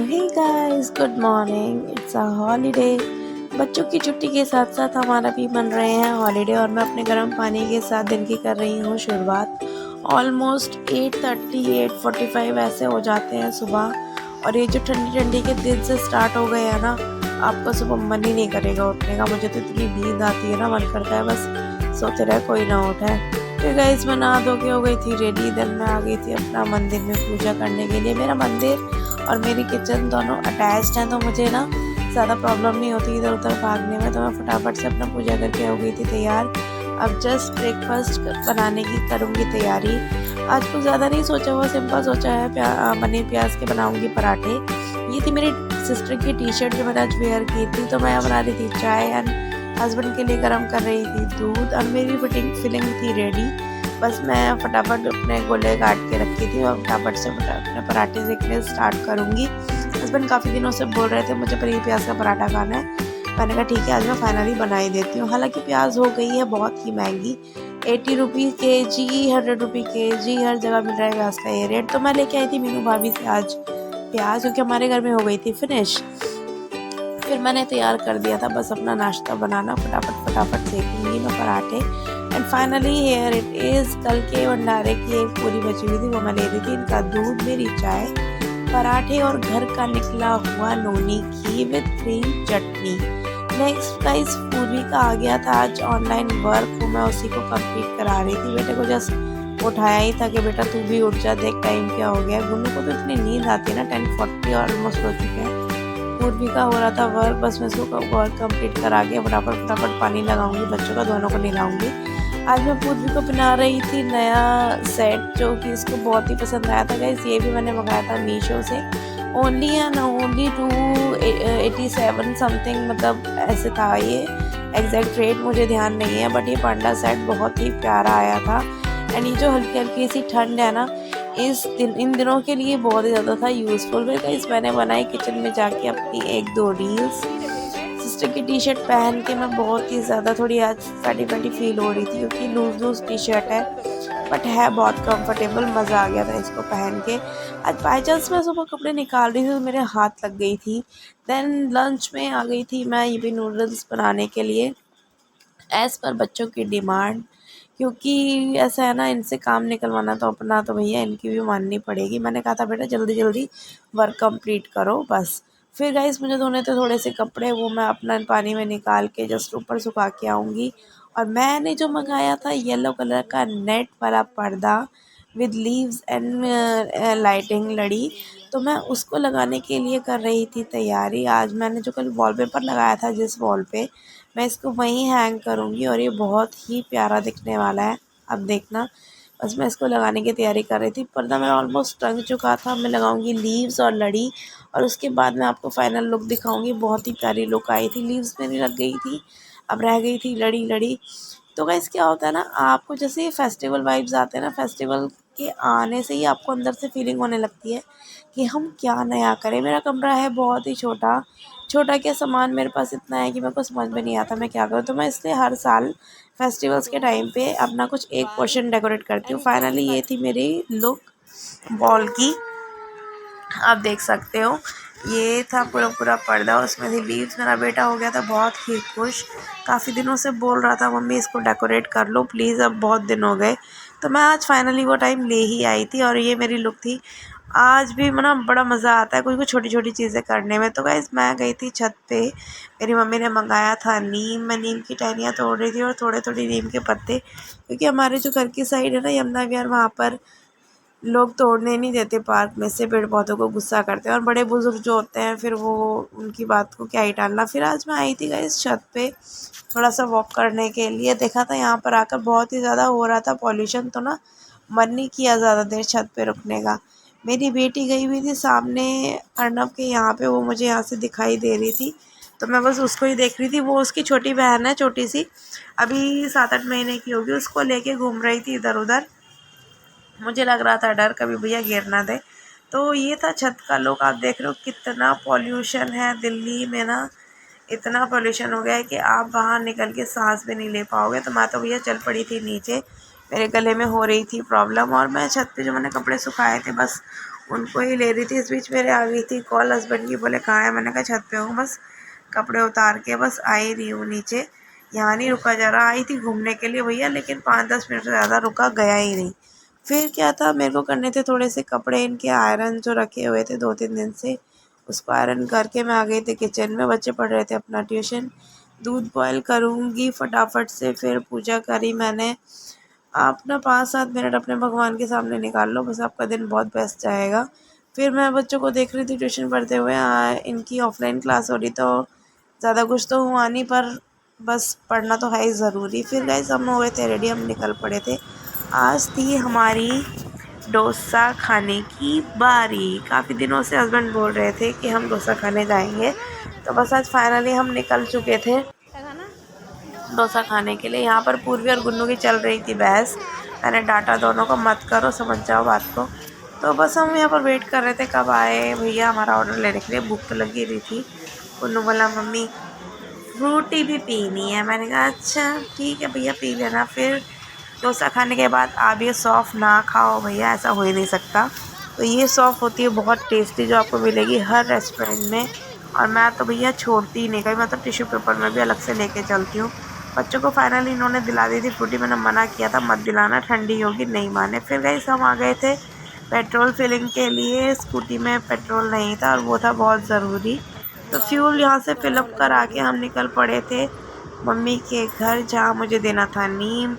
Hey guys, good morning. It's a holiday. बच्चों की छुट्टी के साथ साथ हमारा भी बन रहे हैं हॉलीडे और मैं अपने गर्म पानी के साथ दिन की कर रही हूँ शुरुआत। ऑलमोस्ट 8:30 8:45 ऐसे हो जाते हैं सुबह। और ये जो ठंडी ठंडी के दिन से स्टार्ट हो गए हैं ना, आपका सुबह मन ही नहीं करेगा उठने का। मुझे तो इतनी नींद आती है ना, मन करता है बस सोते रहे कोई ना उठे। फिर गाइस मैं नहा धो के हो गई थी रेडी। देन मैं आ गई थी अपना मंदिर में पूजा करने के लिए। मेरा मंदिर और मेरी किचन दोनों अटैच्ड हैं, तो मुझे ना ज़्यादा प्रॉब्लम नहीं होती इधर उधर भागने में। तो मैं फटाफट से अपना पूजा करके हो गई थी तैयार। अब जस्ट ब्रेकफास्ट बनाने की करूँगी तैयारी। आज कुछ ज़्यादा नहीं सोचा हुआ, सिंपल सोचा है पनीर प्याज के बनाऊँगी पराठे। ये थी मेरी सिस्टर की टी शर्ट जो मैंने आज वेयर की थी। तो मैं बना रही थी चाय एंड हस्बैंड के लिए गर्म कर रही थी दूध और मेरी फिलिंग थी रेडी। बस मैं फटाफट अपने गोले काट के रखी थी और फटाफट से अपने पराठे सेकने स्टार्ट करूँगी। हस्बैंड काफ़ी दिनों से बोल रहे थे मुझे पनीर प्याज का पराठा खाना है। मैंने कहा ठीक है, आज मैं फाइनली बना ही देती हूँ। हालांकि प्याज हो गई है बहुत ही महंगी, 80 रुपीज़ kg, 100 रुपये kg, हर जगह मिल रहा है प्याज का ये रेट। तो मैं लेके आई थी मीनू भाभी से आज प्याज, क्योंकि हमारे घर में हो गई थी फिनिश। फिर मैंने तैयार कर दिया था बस अपना नाश्ता बनाना। फटाफट सेकूंगी मैं पराठे। And finally here it is. कल के भंडारे की एक पूरी बची हुई थी, वो मैं ले रही थी। इनका दूध, मेरी चाय, पराठे और घर का निकला हुआ नोनी घी with green chutney. Next guys, Purvi का आ गया था आज ऑनलाइन वर्क, मैं उसी को कंप्लीट करा रही थी। बेटे को जस्ट उठाया ही था कि बेटा तू भी उठ जा, देख टाइम क्या हो गया। गुन्नू को तो इतनी नींद आती है ना, 10:40 ऑलमोस्ट हो चुके हैं। पूर्वी का हो रहा था वर्क, बस मैं इसको वर्क कंप्लीट करा के फटाफट पानी लगाऊंगी, बच्चों का दोनों को नहलाऊंगी। आज मैं पूर्वी को पहना रही थी नया सेट, जो कि इसको बहुत ही पसंद आया था गाइस। ये भी मैंने मंगाया था मीशो से। ओनली एंड ओनली 287 समथिंग, मतलब ऐसे था। ये एग्जैक्ट रेट मुझे ध्यान नहीं है, बट ये पांडा सेट बहुत ही प्यारा आया था। एंड ये जो हल्की हल्की सी ठंड है ना, इन दिनों के लिए बहुत ही ज़्यादा था यूज़फुल। फिर गाइस मैंने बनाई किचन में जाके अपनी 1-2 रील्स। सिस्टर की टी शर्ट पहन के मैं बहुत ही ज़्यादा थोड़ी आज फैटी फील हो रही थी, क्योंकि लूज टी शर्ट है, बट है बहुत कंफर्टेबल। मज़ा आ गया था इसको पहन के। आज बाई चांस मैं सुबह कपड़े निकाल रही थी तो मेरे हाथ लग गई थी। देन लंच में आ गई थी मैं ये भी नूडल्स बनाने के लिए, एज़ पर बच्चों की डिमांड। क्योंकि ऐसा है ना, इनसे काम निकलवाना तो अपना तो भैया इनकी भी माननी पड़ेगी। मैंने कहा था बेटा जल्दी जल्दी वर्क कंप्लीट करो बस। फिर गाइस मुझे धोने थे थोड़े से कपड़े, वो मैं अपना पानी में निकाल के जस्ट ऊपर सुखा के आऊँगी। और मैंने जो मंगाया था येलो कलर का नेट वाला पर्दा विद लीव्स एंड लाइटिंग लड़ी, तो मैं उसको लगाने के लिए कर रही थी तैयारी। आज मैंने जो कल वॉलपेपर लगाया था जिस वॉल पे, मैं इसको वहीं हैंग करूँगी और ये बहुत ही प्यारा दिखने वाला है। अब देखना, बस मैं इसको लगाने की तैयारी कर रही थी। पर्दा मेरा ऑलमोस्ट टंग चुका था। मैं लगाऊंगी लीव्स और लड़ी और उसके बाद मैं आपको फाइनल लुक दिखाऊंगी। बहुत ही प्यारी लुक आई थी। लीव्स मेरी लग गई थी, अब रह गई थी लड़ी। तो गाइस क्या होता है ना, आपको जैसे ये फेस्टिवल वाइब्स आते हैं ना, फेस्टिवल के आने से ही आपको अंदर से फीलिंग होने लगती है कि हम क्या नया करें। मेरा कमरा है बहुत ही छोटा, छोटा क्या सामान मेरे पास इतना है कि मेरे को समझ में नहीं आता मैं क्या करूँ। तो मैं इसलिए हर साल फेस्टिवल्स के टाइम पे अपना कुछ एक पोर्शन डेकोरेट करती हूँ। फाइनली ये थी मेरी लुक वॉल की, आप देख सकते हो। ये था पूरा पर्दा, उसमें थी लीव्स। मेरा बेटा हो गया था बहुत ही खुश, काफ़ी दिनों से बोल रहा था मम्मी इसको डेकोरेट कर लो प्लीज़, अब बहुत दिन हो गए। तो मैं आज फाइनली वो टाइम ले ही आई थी और ये मेरी लुक थी। आज भी ना बड़ा मज़ा आता है कुछ छोटी छोटी चीज़ें करने में। तो गाइस मैं गई थी छत पे, मेरी मम्मी ने मंगाया था नीम। मैं नीम की टहनियाँ तोड़ रही थी और थोड़े नीम के पत्ते, क्योंकि हमारे जो घर की साइड है ना यमुना विहार, वहाँ पर लोग तोड़ने नहीं देते पार्क में से, पेड़ पौधों को गुस्सा करते हैं। और बड़े बुजुर्ग जो होते हैं फिर वो उनकी बात को क्या ही टालना। फिर आज मैं आई थी गाइस छत पे थोड़ा सा वॉक करने के लिए। देखा था यहाँ पर आकर बहुत ही ज़्यादा हो रहा था पॉल्यूशन, तो ना मन नहीं किया ज़्यादा देर छत पे रुकने का। मेरी बेटी गई हुई थी सामने अर्नब के यहाँ पे, वो मुझे यहाँ से दिखाई दे रही थी, तो मैं बस उसको ही देख रही थी। वो उसकी छोटी बहन है, छोटी सी, अभी 7-8 महीने की होगी, उसको लेके घूम रही थी इधर उधर। मुझे लग रहा था डर कभी भैया गिर ना दे। तो ये था छत का लुक। आप देख रहे हो कितना पॉल्यूशन है दिल्ली में ना, इतना पॉल्यूशन हो गया है कि आप बाहर निकल के सांस भी नहीं ले पाओगे। तो मैं तो भैया चल पड़ी थी नीचे, मेरे गले में हो रही थी प्रॉब्लम। और मैं छत पे जो मैंने कपड़े सुखाए थे बस उनको ही ले रही थी। इस बीच मेरे आ गई थी कॉल हस्बैंड की, बोले कहाँ है? मैंने कहा छत पे हूँ, बस कपड़े उतार के बस आ ही रही हूँ नीचे, यहाँ नहीं रुका जा रहा। आई थी घूमने के लिए भैया, लेकिन 5-10 मिनट से ज़्यादा रुका गया ही नहीं। फिर क्या था, मेरे को करने थे थोड़े से कपड़े इनके आयरन जो रखे हुए थे 2-3 दिन से, उसको आयरन करके मैं आ गई थी किचन में। बच्चे पढ़ रहे थे अपना ट्यूशन। दूध बॉयल करूँगी फटाफट से, फिर पूजा करी मैंने। आप ना 5-7 मिनट अपने भगवान के सामने निकाल लो, बस आपका दिन बहुत बेस्ट जाएगा। फिर मैं बच्चों को देख रही थी ट्यूशन पढ़ते हुए। इनकी ऑफलाइन क्लास हो रही, तो ज़्यादा कुछ तो हुआ नहीं, पर बस पढ़ना तो है ही ज़रूरी। फिर गाइस हम हो गए थे रेडी, हम निकल पड़े थे। आज थी हमारी डोसा खाने की बारी। काफ़ी दिनों से हस्बैंड बोल रहे थे कि हम डोसा खाने जाएंगे, तो बस आज फाइनली हम निकल चुके थे डोसा खाने के लिए। यहाँ पर पूर्वी और गुन्नू की चल रही थी बहस। मैंने डांटा दोनों को, मत करो, समझ जाओ बात को। तो बस हम यहाँ पर वेट कर रहे थे कब आए भैया हमारा ऑर्डर लेने के लिए। भूख तो लगी रही थी। गुन्नू बोला मम्मी फ्रूटी भी पीनी है। मैंने कहा अच्छा ठीक है भैया पी लेना। फिर डोसा खाने के बाद आप ये सौंफ ना खाओ भैया, ऐसा हो ही नहीं सकता। तो ये सौंफ होती है बहुत टेस्टी, जो आपको मिलेगी हर रेस्टोरेंट में। और मैं तो भैया छोड़ती ही नहीं, कहीं मैं तो टिश्यू पेपर में भी अलग से लेके चलती हूँ। बच्चों को फाइनली इन्होंने दिला दी थी फ्रूटी। मैंने मना किया था मत दिलाना, ठंडी होगी, नहीं माने। फिर गई हम आ गए थे पेट्रोल फिलिंग के लिए। स्कूटी में पेट्रोल नहीं था और वो था बहुत ज़रूरी, तो फ्यूल यहाँ से फिलअप करा के हम निकल पड़े थे मम्मी के घर, जहाँ मुझे देना था नीम।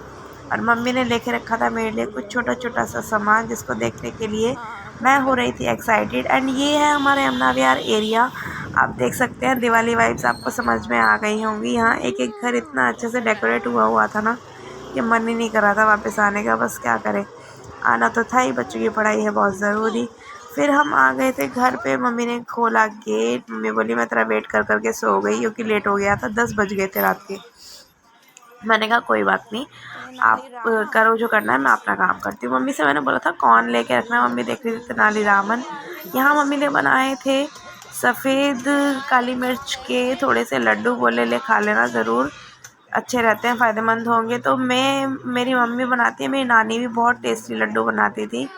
और मम्मी ने लेके रखा था मेरे लिए कुछ छोटा छोटा सा सामान, जिसको देखने के लिए मैं हो रही थी एक्साइटेड। एंड ये है हमारे यमुना विहार एरिया। आप देख सकते हैं दिवाली वाइब्स आपको समझ में आ गई होंगी। यहाँ एक एक घर इतना अच्छे से डेकोरेट हुआ था ना कि मन ही नहीं कर रहा था वापस आने का। बस क्या करें, आना तो था ही, बच्चों की पढ़ाई है बहुत ज़रूरी। फिर हम आ गए थे घर पे। मम्मी ने खोला गेट। मम्मी बोली मैं तेरा वेट कर करके सो गई, क्योंकि लेट हो गया था, 10 बज गए थे रात के। मैंने कहा कोई बात नहीं, आप करो जो करना है, मैं अपना काम करती हूँ। मम्मी से मैंने बोला था कॉर्न लेके रखना। मम्मी देख रही थी तेनाली रामन। यहाँ मम्मी ने बनाए थे सफ़ेद काली मिर्च के थोड़े से लड्डू। बोले ले खा लेना ज़रूर, अच्छे रहते हैं, फ़ायदेमंद होंगे। तो मेरी मम्मी बनाती है, मेरी नानी भी बहुत टेस्टी लड्डू बनाती थी।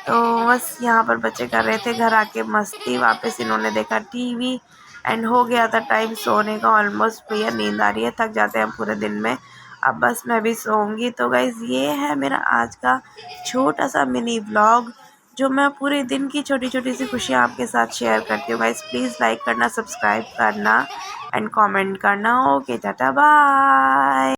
तो बस यहाँ पर बच्चे कर रहे थे घर आके मस्ती। वापस इन्होंने देखा टीवी एंड हो गया था टाइम सोने का ऑलमोस्ट। भैया नींद आ रही है, थक जाते हैं पूरे दिन में, अब बस मैं भी सोऊंगी। तो गाइज़ ये है मेरा आज का छोटा सा मिनी व्लॉग, जो मैं पूरे दिन की छोटी छोटी सी खुशियाँ आपके साथ शेयर करती हूँ। गाइज़ प्लीज़ लाइक करना, सब्सक्राइब करना एंड कमेंट करना। Okay tata bye.